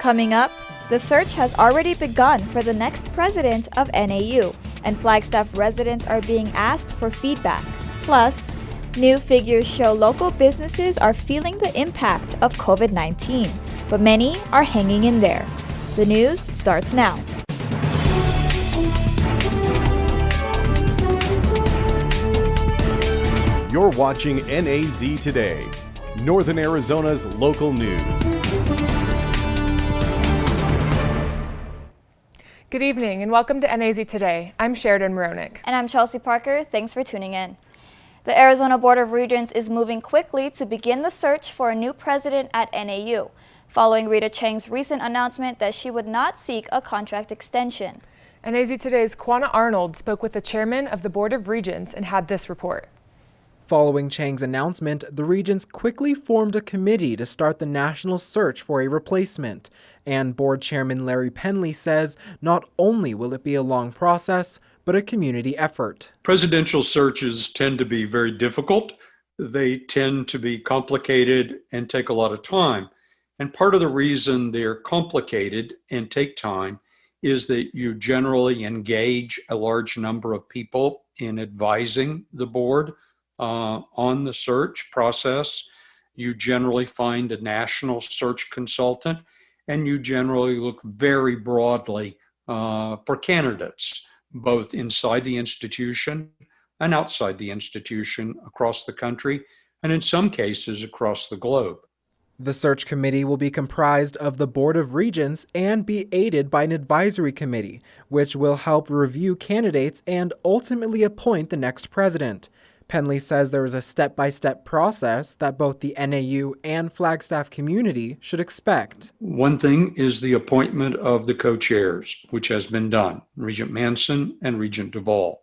Coming up, the search has already begun for the next president of NAU, and Flagstaff residents are being asked for feedback. Plus, new figures show local businesses are feeling the impact of COVID-19, but many are hanging in there. The news starts now. You're watching NAZ Today, Northern Arizona's local news. Good evening and welcome to NAZ Today. I'm Sheridan Moronic. And I'm Chelsea Parker. Thanks for tuning in. The Arizona Board of Regents is moving quickly to begin the search for a new president at NAU, following Rita Chang's recent announcement that she would not seek a contract extension. NAZ Today's Quanah Arnold spoke with the chairman of the Board of Regents and had this report. Following Chang's announcement, the Regents quickly formed a committee to start the national search for a replacement. And Board Chairman Larry Penley says not only will it be a long process, but a community effort. Presidential searches tend to be very difficult. They tend to be complicated and take a lot of time. And part of the reason they're complicated and take time is that you generally engage a large number of people in advising the board on the search process. You generally find a national search consultant, and you generally look very broadly for candidates, both inside the institution and outside the institution across the country, and in some cases across the globe. The search committee will be comprised of the Board of Regents and be aided by an advisory committee, which will help review candidates and ultimately appoint the next president. Penley says there is a step-by-step process that both the NAU and Flagstaff community should expect. One thing is the appointment of the co-chairs, which has been done, Regent Manson and Regent Duvall.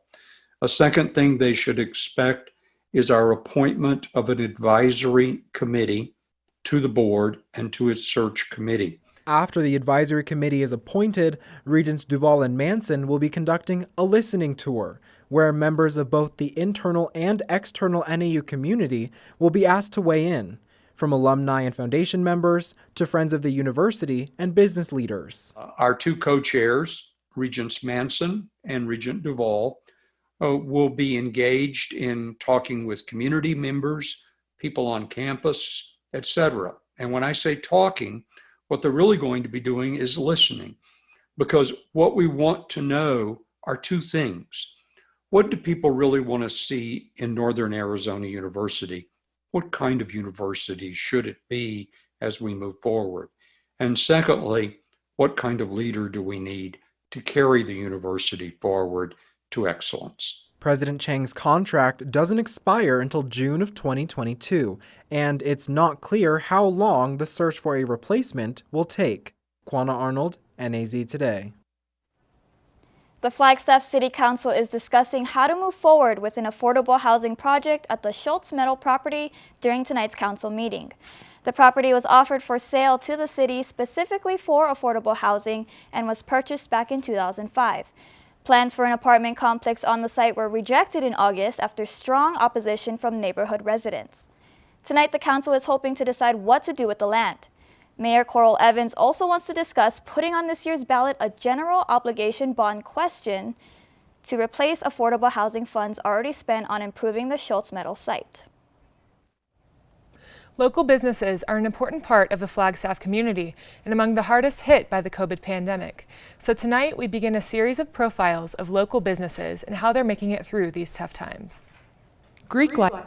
A second thing they should expect is our appointment of an advisory committee to the board and to its search committee. After the advisory committee is appointed, Regents Duvall and Manson will be conducting a listening tour, where members of both the internal and external NAU community will be asked to weigh in, from alumni and foundation members to friends of the university and business leaders. Our two co-chairs, Regents Manson and Regent Duvall, will be engaged in talking with community members, people on campus, etc. And when I say talking, what they're really going to be doing is listening, because what we want to know are two things. What do people really want to see in Northern Arizona University? What kind of university should it be as we move forward? And secondly, what kind of leader do we need to carry the university forward to excellence? President Chang's contract doesn't expire until June of 2022, and it's not clear how long the search for a replacement will take. Quanah Arnold, NAZ Today. The Flagstaff City Council is discussing how to move forward with an affordable housing project at the Schultz Metal property during tonight's council meeting. The property was offered for sale to the city specifically for affordable housing and was purchased back in 2005. Plans for an apartment complex on the site were rejected in August after strong opposition from neighborhood residents. Tonight, the council is hoping to decide what to do with the land. Mayor Coral Evans also wants to discuss putting on this year's ballot a general obligation bond question to replace affordable housing funds already spent on improving the Schultz Metal site. Local businesses are an important part of the Flagstaff community and among the hardest hit by the COVID pandemic. So tonight we begin a series of profiles of local businesses and how they're making it through these tough times. Greek life.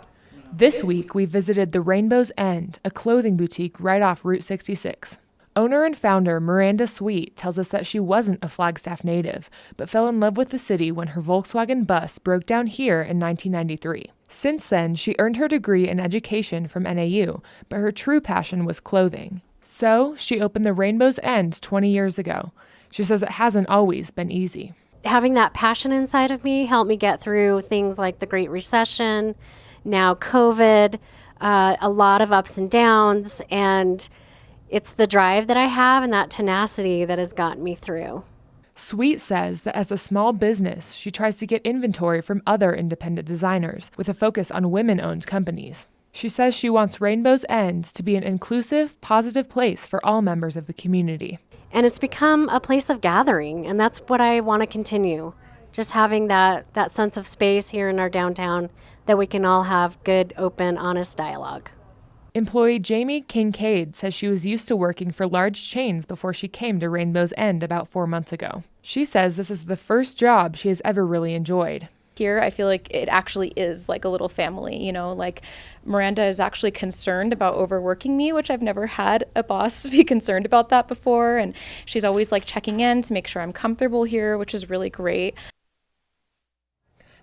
This week, we visited the Rainbow's End, a clothing boutique right off Route 66. Owner and founder Miranda Sweet tells us that she wasn't a Flagstaff native, but fell in love with the city when her Volkswagen bus broke down here in 1993. Since then, she earned her degree in education from NAU, but her true passion was clothing. So, she opened the Rainbow's End 20 years ago. She says it hasn't always been easy. Having that passion inside of me helped me get through things like the Great Recession, now COVID, a lot of ups and downs, and it's the drive that I have and that tenacity that has gotten me through. Sweet says that as a small business, she tries to get inventory from other independent designers with a focus on women-owned companies. She says she wants Rainbow's End to be an inclusive, positive place for all members of the community. And it's become a place of gathering, and that's what I want to continue. Just having that sense of space here in our downtown that we can all have good, open, honest dialogue. Employee Jamie Kincaid says she was used to working for large chains before she came to Rainbow's End about 4 months ago. She says this is the first job she has ever really enjoyed. Here, I feel like it actually is like a little family, you know, like Miranda is actually concerned about overworking me, which I've never had a boss be concerned about that before. And she's always like checking in to make sure I'm comfortable here, which is really great.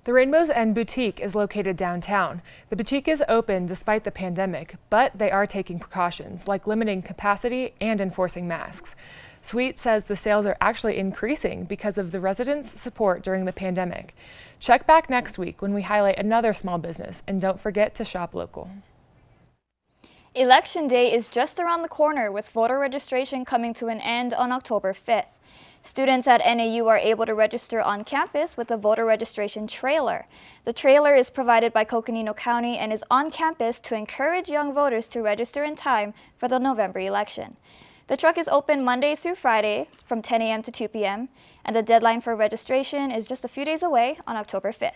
The Rainbow's End boutique is located downtown. The boutique is open despite the pandemic, but they are taking precautions like limiting capacity and enforcing masks. Sweet says the sales are actually increasing because of the residents' support during the pandemic. Check back next week when we highlight another small business, and don't forget to shop local. Election Day is just around the corner, with voter registration coming to an end on October 5th. Students at NAU are able to register on campus with a voter registration trailer. The trailer is provided by Coconino County and is on campus to encourage young voters to register in time for the November election. The truck is open Monday through Friday from 10 a.m. to 2 p.m., and the deadline for registration is just a few days away on October 5th.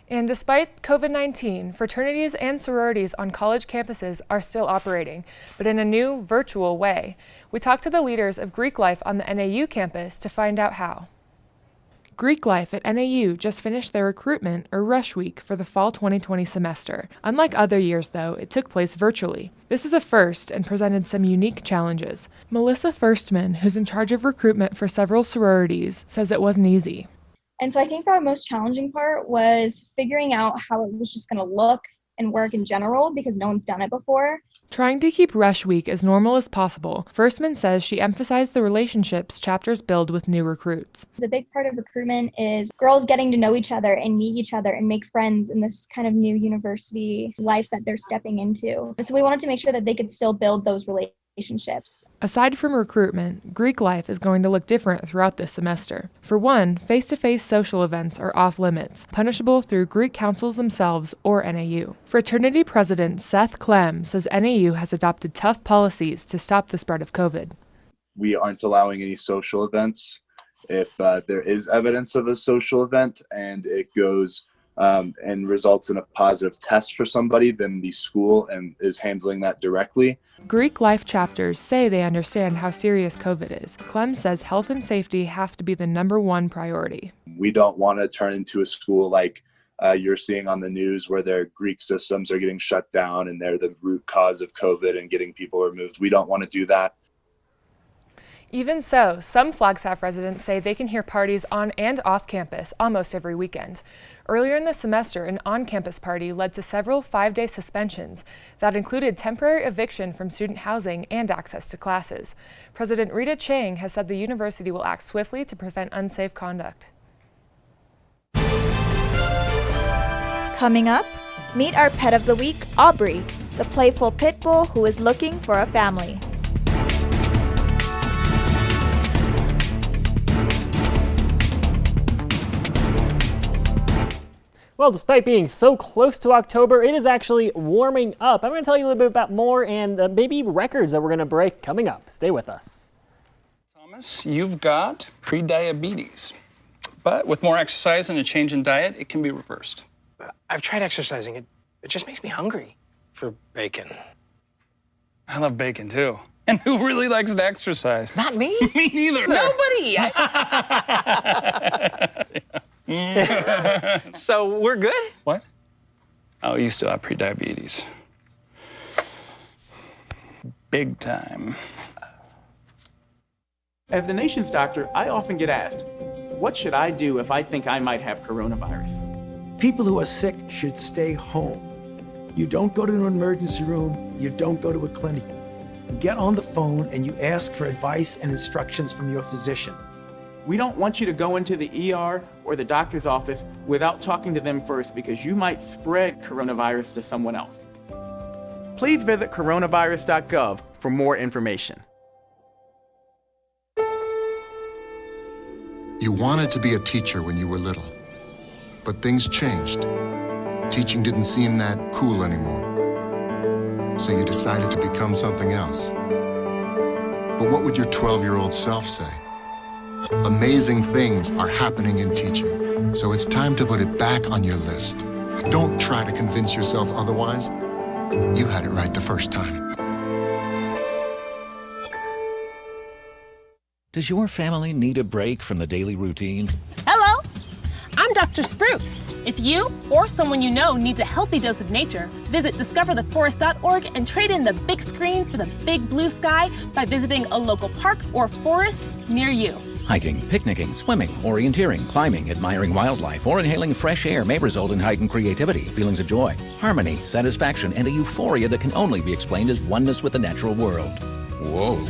And despite COVID-19, fraternities and sororities on college campuses are still operating, but in a new virtual way. We talked to the leaders of Greek life on the NAU campus to find out how. Greek life at NAU just finished their recruitment, or rush week, for the fall 2020 semester. Unlike other years, though, it took place virtually. This is a first and presented some unique challenges. Melissa Firstman, who's in charge of recruitment for several sororities, says it wasn't easy. And so I think the most challenging part was figuring out how it was just going to look and work in general, because no one's done it before. Trying to keep Rush Week as normal as possible, Firstman says she emphasized the relationships chapters build with new recruits. A big part of recruitment is girls getting to know each other and meet each other and make friends in this kind of new university life that they're stepping into. So we wanted to make sure that they could still build those relationships. Aside from recruitment, Greek life is going to look different throughout this semester. For one, face-to-face social events are off limits, punishable through Greek councils themselves or NAU. Fraternity President Seth Clem says NAU has adopted tough policies to stop the spread of COVID. We aren't allowing any social events. If there is evidence of a social event and it goes and results in a positive test for somebody, then the school is handling that directly. Greek life chapters say they understand how serious COVID is. Clem says health and safety have to be the #1 priority. We don't want to turn into a school like you're seeing on the news where their Greek systems are getting shut down and they're the root cause of COVID and getting people removed. We don't want to do that. Even so, some Flagstaff residents say they can hear parties on and off campus almost every weekend. Earlier in the semester, an on-campus party led to several 5-day suspensions that included temporary eviction from student housing and access to classes. President Rita Chang has said the university will act swiftly to prevent unsafe conduct. Coming up, meet our pet of the week, Aubrey, the playful pit bull who is looking for a family. Well, despite being so close to October, it is actually warming up. I'm going to tell you a little bit about more and maybe records that we're going to break coming up. Stay with us. Thomas, you've got prediabetes. But with more exercise and a change in diet, it can be reversed. I've tried exercising. It just makes me hungry for bacon. I love bacon, too. And who really likes to exercise? Not me. Me neither. Nobody. So we're good? What? Oh, you still have prediabetes. Big time. As the nation's doctor, I often get asked, what should I do if I think I might have coronavirus? People who are sick should stay home. You don't go to an emergency room, you don't go to a clinic. You get on the phone and you ask for advice and instructions from your physician. We don't want you to go into the ER or the doctor's office without talking to them first, because you might spread coronavirus to someone else. Please visit CORONAVIRUS.GOV for more information. You wanted to be a teacher when you were little, but things changed. Teaching didn't seem that cool anymore, so you decided to become something else. But what would your 12-year-old self say? Amazing things are happening in teaching, so it's time to put it back on your list. Don't try to convince yourself otherwise. You had it right the first time. Does your family need a break from the daily routine? Hello, I'm Dr. Spruce. If you or someone you know needs a healthy dose of nature, visit discovertheforest.org and trade in the big screen for the big blue sky by visiting a local park or forest near you. Hiking, picnicking, swimming, orienteering, climbing, admiring wildlife, or inhaling fresh air may result in heightened creativity, feelings of joy, harmony, satisfaction, and a euphoria that can only be explained as oneness with the natural world. Whoa.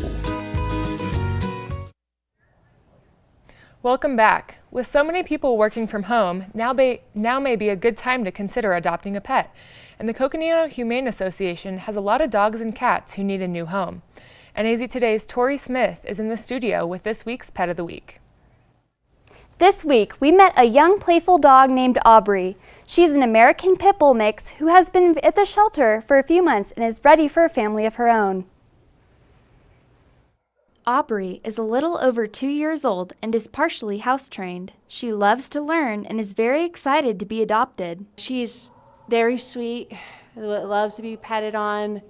Welcome back. With so many people working from home, now may be a good time to consider adopting a pet. And the Coconino Humane Association has a lot of dogs and cats who need a new home. NAZ Today's Tori Smith is in the studio with this week's Pet of the Week. This week, we met a young playful dog named Aubrey. She's an American Pit Bull mix who has been at the shelter for a few months and is ready for a family of her own. Aubrey is a little over 2 years old and is partially house-trained. She loves to learn and is very excited to be adopted. She's very sweet, loves to be petted on.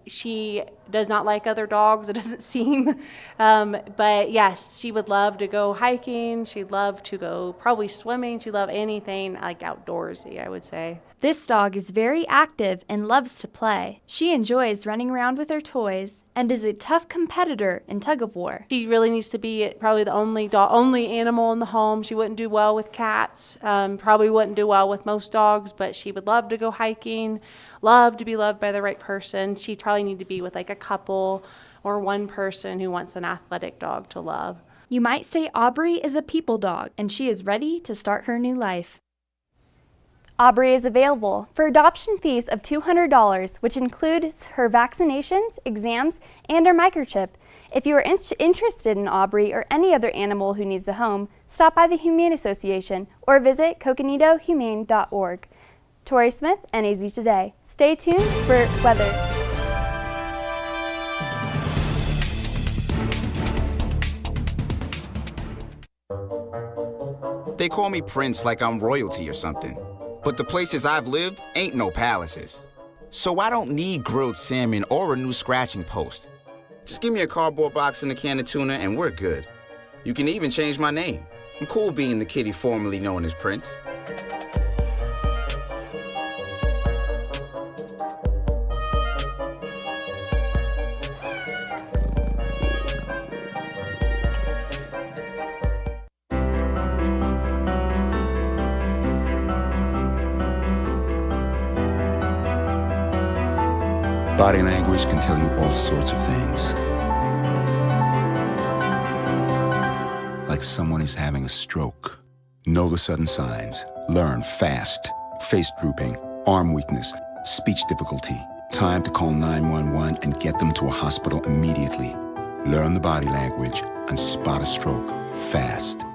She does not like other dogs, it doesn't seem. But yes, she would love to go hiking. She'd love to go probably swimming. She'd love anything like outdoorsy, I would say. This dog is very active and loves to play. She enjoys running around with her toys and is a tough competitor in tug-of-war. She really needs to be probably the only animal in the home. She wouldn't do well with cats, probably wouldn't do well with most dogs, but she would love to go hiking, love to be loved by the right person. She'd probably need to be with like a couple or one person who wants an athletic dog to love. You might say Aubrey is a people dog and she is ready to start her new life. Aubrey is available for adoption fees of $200, which includes her vaccinations, exams, and her microchip. If you are interested in Aubrey or any other animal who needs a home, stop by the Humane Association or visit coconitohumane.org. Tori Smith, NAZ Today. Stay tuned for weather. They call me Prince like I'm royalty or something. But the places I've lived ain't no palaces. So I don't need grilled salmon or a new scratching post. Just give me a cardboard box and a can of tuna and we're good. You can even change my name. I'm cool being the kitty formerly known as Prince. Body language can tell you all sorts of things. Like someone is having a stroke. Know the sudden signs. Learn fast. Face drooping, arm weakness, speech difficulty. Time to call 911 and get them to a hospital immediately. Learn the body language and spot a stroke fast.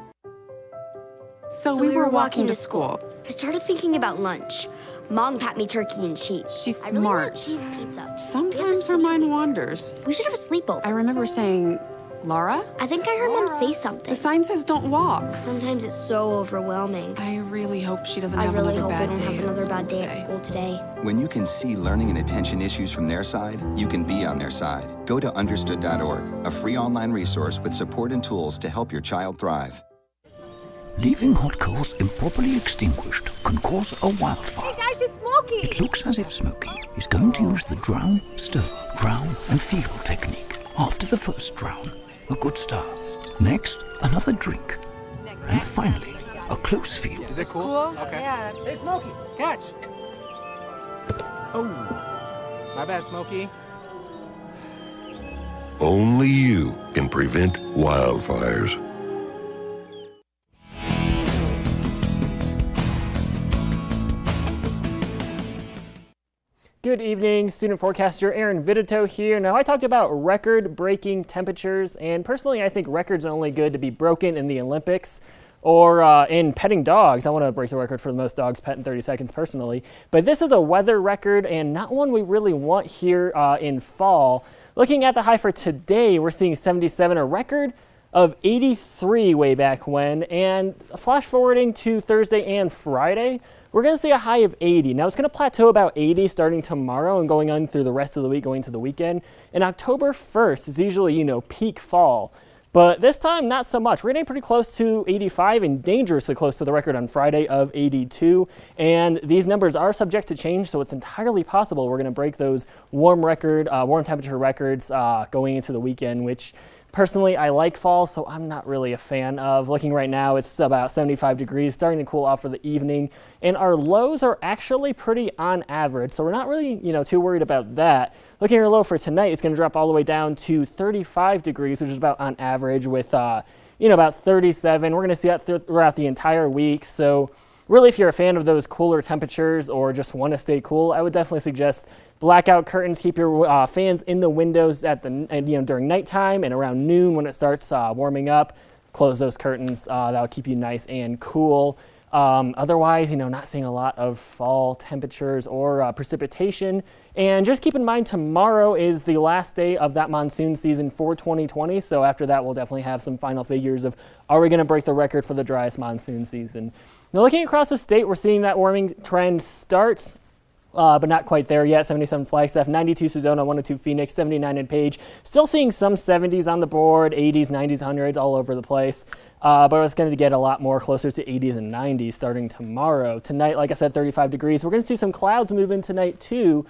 So we were walking to school. I started thinking about lunch. Mom packed me turkey and cheese. She's I really smart. want cheese pizza. Sometimes her mind wanders. We should have a sleepover. I remember saying, Laura? I think I heard Mom say something. The sign says don't walk. Sometimes it's so overwhelming. I really hope she doesn't I have really another hope I bad don't day have at another school bad day at today. school today. When you can see learning and attention issues from their side, you can be on their side. Go to understood.org, a free online resource with support and tools to help your child thrive. Leaving hot coals improperly extinguished can cause a wildfire. Hey guys, it's Smokey! It looks as if Smokey is going to use the drown, stir, drown, and feel technique. After the first drown, a good start. Next, another drink. And finally, a close feel. Is it cool? Okay. Yeah. Hey, Smokey, catch! Oh, my bad, Smokey. Only you can prevent wildfires. Good evening, student forecaster Aaron Vidito here. Now, I talked about record-breaking temperatures, and personally, I think records are only good to be broken in the Olympics. Or in petting dogs, I want to break the record for the most dogs pet in 30 seconds personally. But this is a weather record and not one we really want here in fall. Looking at the high for today, we're seeing 77, a record of 83 way back when. And flash forwarding to Thursday and Friday, we're going to see a high of 80. Now it's going to plateau about 80 starting tomorrow and going on through the rest of the week, going to the weekend. And October 1st is usually, peak fall. But this time, not so much. We're getting pretty close to 85 and dangerously close to the record on Friday of 82. And these numbers are subject to change, so it's entirely possible we're going to break those warm temperature records going into the weekend, which personally I like fall, so I'm not really a fan of. Looking right now, it's about 75 degrees, starting to cool off for the evening. And our lows are actually pretty on average, so we're not really too worried about that. Looking at our low for tonight, it's going to drop all the way down to 35 degrees, which is about on average with, about 37. We're going to see that throughout the entire week. So really, if you're a fan of those cooler temperatures or just want to stay cool, I would definitely suggest blackout curtains. Keep your fans in the windows during nighttime and around noon when it starts warming up. Close those curtains. That'll keep you nice and cool. Otherwise, not seeing a lot of fall temperatures or precipitation. And just keep in mind, tomorrow is the last day of that monsoon season for 2020. So after that, we'll definitely have some final figures of, are we going to break the record for the driest monsoon season? Now, looking across the state, we're seeing that warming trend starts, but not quite there yet. 77 Flagstaff, 92 Sedona, 102 Phoenix, 79 in Page. Still seeing some 70s on the board, 80s, 90s, 100s all over the place. But it's going to get a lot more closer to 80s and 90s starting tomorrow. Tonight, like I said, 35 degrees. We're going to see some clouds move in tonight too,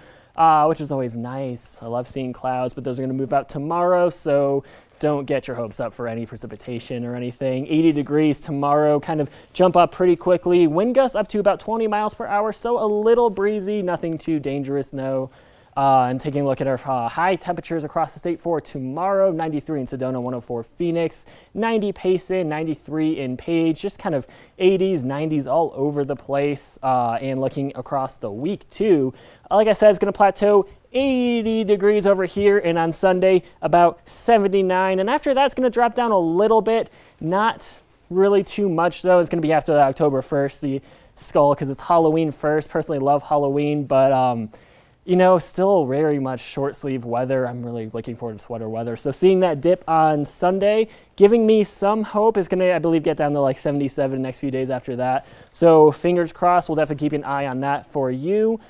which is always nice. I love seeing clouds, but those are going to move out tomorrow, so don't get your hopes up for any precipitation or anything. 80 degrees tomorrow, kind of jump up pretty quickly. Wind gusts up to about 20 miles per hour, so a little breezy, nothing too dangerous, no. And taking a look at our high temperatures across the state for tomorrow, 93 in Sedona, 104 Phoenix, 90 Payson, 93 in Page, just kind of 80s, 90s all over the place. And looking across the week too, like I said, it's going to plateau 80 degrees over here, and on Sunday about 79. And after that, it's going to drop down a little bit, not really too much though. It's going to be after October 1st, the skull, because it's Halloween first. Personally love Halloween, but still very much short sleeve weather. I'm really looking forward to sweater weather. So seeing that dip on Sunday, giving me some hope. Is going to, I believe, get down to like 77 the next few days after that. So fingers crossed, we'll definitely keep an eye on that for you.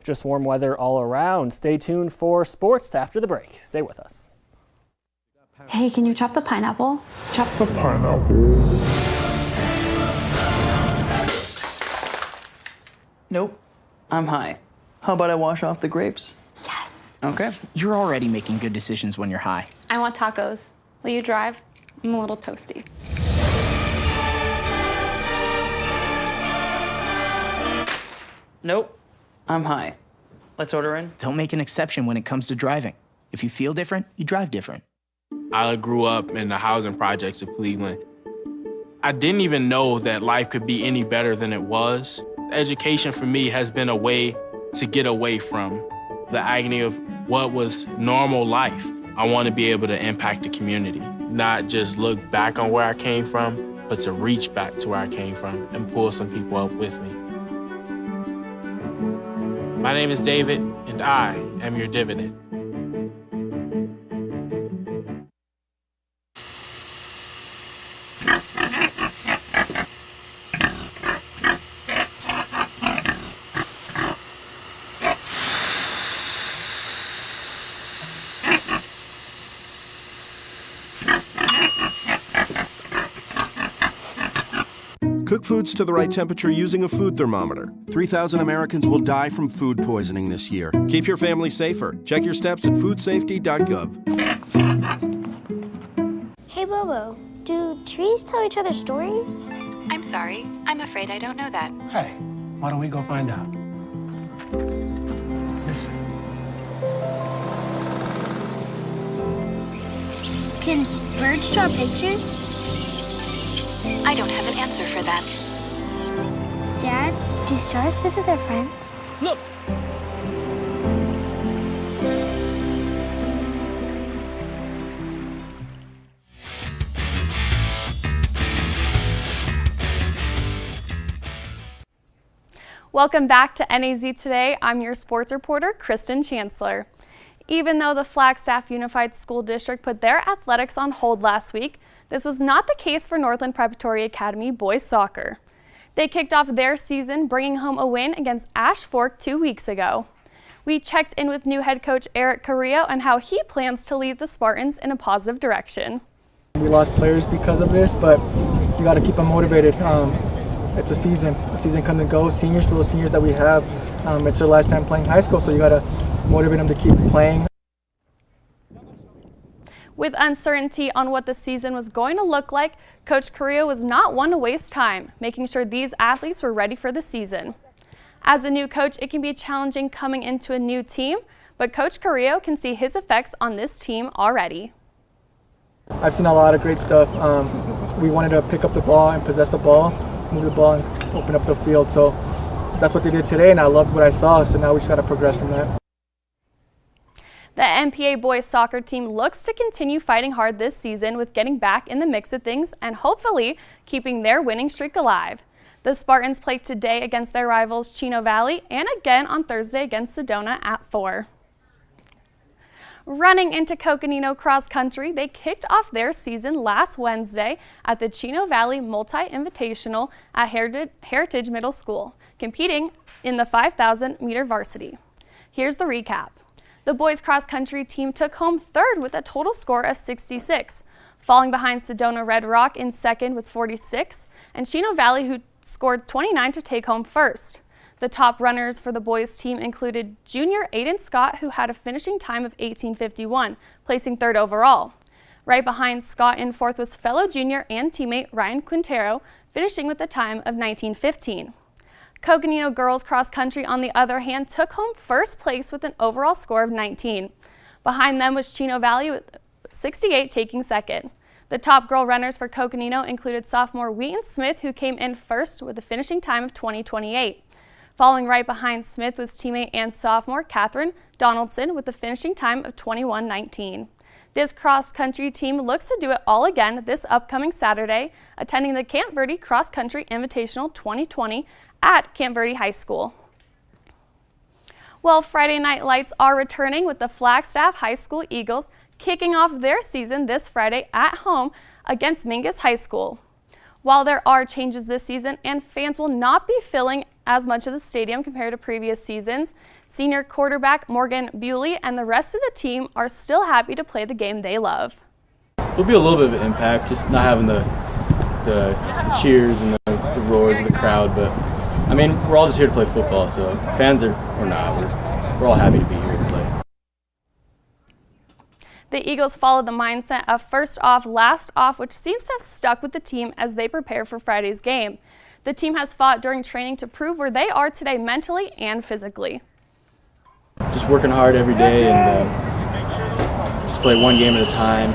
Just warm weather all around. Stay tuned for sports after the break. Stay with us. Hey, can you chop the pineapple? Chop the pineapple. Nope, I'm high. How about I wash off the grapes? Yes. Okay. You're already making good decisions when you're high. I want tacos. Will you drive? I'm a little toasty. Nope, I'm high. Let's order in. Don't make an exception when it comes to driving. If you feel different, you drive different. I grew up in the housing projects of Cleveland. I didn't even know that life could be any better than it was. Education for me has been a way to get away from the agony of what was normal life. I want to be able to impact the community, not just look back on where I came from, but to reach back to where I came from and pull some people up with me. My name is David, and I am your dividend. Cook foods to the right temperature using a food thermometer. 3,000 Americans will die from food poisoning this year. Keep your family safer. Check your steps at foodsafety.gov. Hey, Bobo, do trees tell each other stories? I'm sorry. I'm afraid I don't know that. Hey, why don't we go find out? Listen. Can birds draw pictures? I don't have an answer for that. Dad, do stars visit their friends? Look! Welcome back to NAZ Today. I'm your sports reporter, Kristen Chancellor. Even though the Flagstaff Unified School District put their athletics on hold last week, this was not the case for Northland Preparatory Academy boys soccer. They kicked off their season bringing home a win against Ash Fork 2 weeks ago. We checked in with new head coach Eric Carrillo and how he plans to lead the Spartans in a positive direction. We lost players because of this, but you got to keep them motivated. It's a season. The season comes and goes. Seniors, for those seniors that we have, it's their last time playing high school, so you got to motivate them to keep playing. With uncertainty on what the season was going to look like, Coach Carrillo was not one to waste time, making sure these athletes were ready for the season. As a new coach, it can be challenging coming into a new team, but Coach Carrillo can see his effects on this team already. I've seen a lot of great stuff. We wanted to pick up the ball and possess the ball, move the ball and open up the field. So that's what they did today, and I loved what I saw. So now we just got to progress from that. The MPA boys soccer team looks to continue fighting hard this season with getting back in the mix of things and hopefully keeping their winning streak alive. The Spartans play today against their rivals Chino Valley and again on Thursday against Sedona at 4. Running into Coconino Cross Country, they kicked off their season last Wednesday at the Chino Valley Multi-Invitational at Heritage Middle School, competing in the 5,000-meter varsity. Here's the recap. The boys cross country team took home third with a total score of 66, falling behind Sedona Red Rock in second with 46, and Chino Valley, who scored 29 to take home first. The top runners for the boys team included junior Aiden Scott, who had a finishing time of 18:51, placing third overall. Right behind Scott in fourth was fellow junior and teammate Ryan Quintero, finishing with a time of 19:15. Coconino girls cross country, on the other hand, took home first place with an overall score of 19. Behind them was Chino Valley with 68 taking second. The top girl runners for Coconino included sophomore Wheaton Smith, who came in first with a finishing time of 20:28. Following right behind Smith was teammate and sophomore Catherine Donaldson with a finishing time of 21:19. This cross-country team looks to do it all again this upcoming Saturday, attending the Camp Verde Cross Country Invitational 2020 at Camp Verde High School. Well, Friday Night Lights are returning with the Flagstaff High School Eagles kicking off their season this Friday at home against Mingus High School. While there are changes this season and fans will not be filling as much of the stadium compared to previous seasons, senior quarterback Morgan Bewley and the rest of the team are still happy to play the game they love. There'll be a little bit of an impact, just not having the cheers and the roars of the crowd, but I mean, we're all just here to play football, so fans or not, we're all happy to be here to play. The Eagles followed the mindset of first off, last off, which seems to have stuck with the team as they prepare for Friday's game. The team has fought during training to prove where they are today mentally and physically. Just working hard every day and just play one game at a time.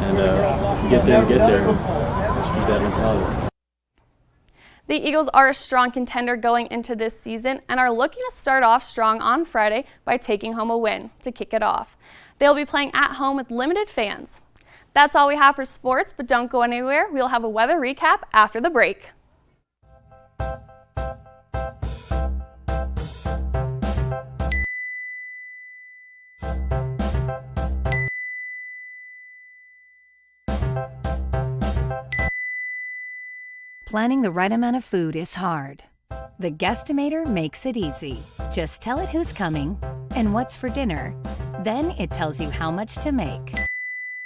And if we get there, we get there. Just keep that mentality. The Eagles are a strong contender going into this season and are looking to start off strong on Friday by taking home a win to kick it off. They'll be playing at home with limited fans. That's all we have for sports, but don't go anywhere. We'll have a weather recap after the break. Planning the right amount of food is hard. The Guestimator makes it easy. Just tell it who's coming and what's for dinner. Then it tells you how much to make.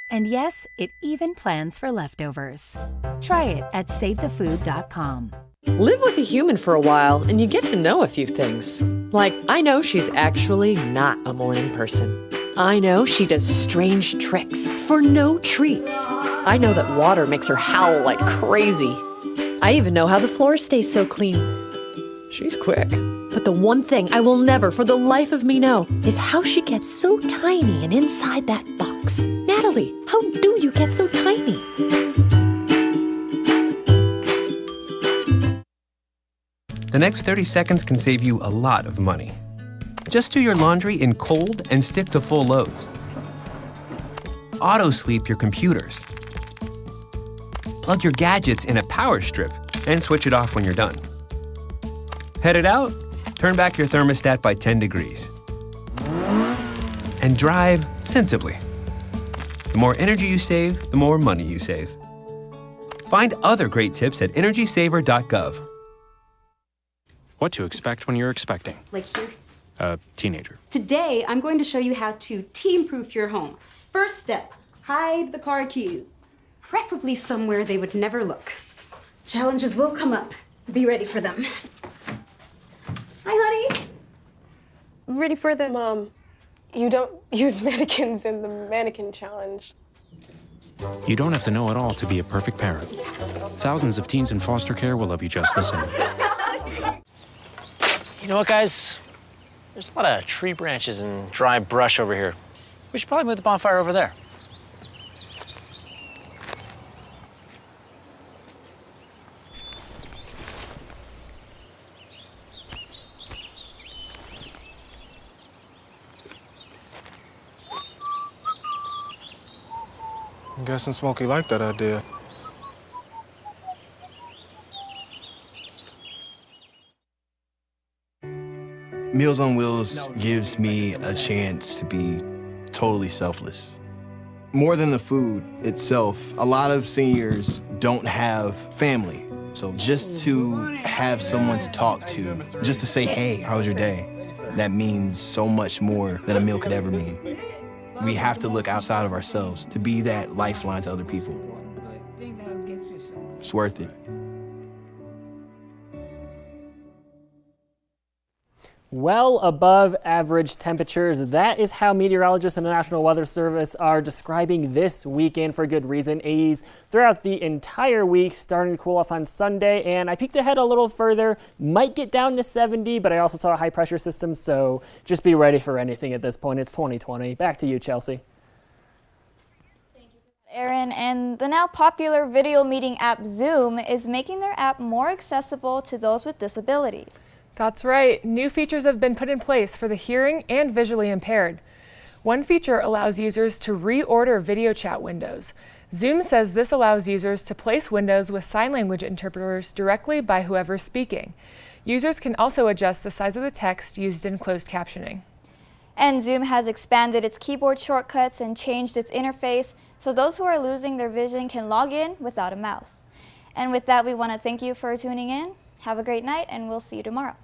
And yes, it even plans for leftovers. Try it at SaveTheFood.com. Live with a human for a while and you get to know a few things. Like, I know she's actually not a morning person. I know she does strange tricks for no treats. I know that water makes her howl like crazy. I even know how the floor stays so clean. She's quick. But the one thing I will never for the life of me know is how she gets so tiny and inside that box. Natalie, how do you get so tiny? The next 30 seconds can save you a lot of money. Just do your laundry in cold and stick to full loads. Auto-sleep your computers. Plug your gadgets in a power strip and switch it off when you're done. Headed out? Turn back your thermostat by 10 degrees. And drive sensibly. The more energy you save, the more money you save. Find other great tips at EnergySaver.gov. What to expect when you're expecting Like here. a teenager. Today, I'm going to show you how to teen-proof your home. First step, hide the car keys. Preferably somewhere they would never look. Challenges will come up. Be ready for them. Hi, honey. I'm ready for the... Mom, you don't use mannequins in the mannequin challenge. You don't have to know it all to be a perfect parent. Thousands of teens in foster care will love you just the same. You know what, guys? There's a lot of tree branches and dry brush over here. We should probably move the bonfire over there. I'm guessing Smokey liked that idea. Meals on Wheels gives me a chance to be totally selfless. More than the food itself, a lot of seniors don't have family. So just to have someone to talk to, just to say, hey, how was your day? That means so much more than a meal could ever mean. We have to look outside of ourselves to be that lifeline to other people. It's worth it. Well above average temperatures. That is how meteorologists and the National Weather Service are describing this weekend for good reason. 80s throughout the entire week, starting to cool off on Sunday. And I peeked ahead a little further, might get down to 70, but I also saw a high pressure system, so just be ready for anything at this point. It's 2020. Back to you, Chelsea. Aaron, and the now popular video meeting app Zoom is making their app more accessible to those with disabilities. That's right. New features have been put in place for the hearing and visually impaired. One feature allows users to reorder video chat windows. Zoom says this allows users to place windows with sign language interpreters directly by whoever's speaking. Users can also adjust the size of the text used in closed captioning. And Zoom has expanded its keyboard shortcuts and changed its interface so those who are losing their vision can log in without a mouse. And with that, we want to thank you for tuning in. Have a great night, and we'll see you tomorrow.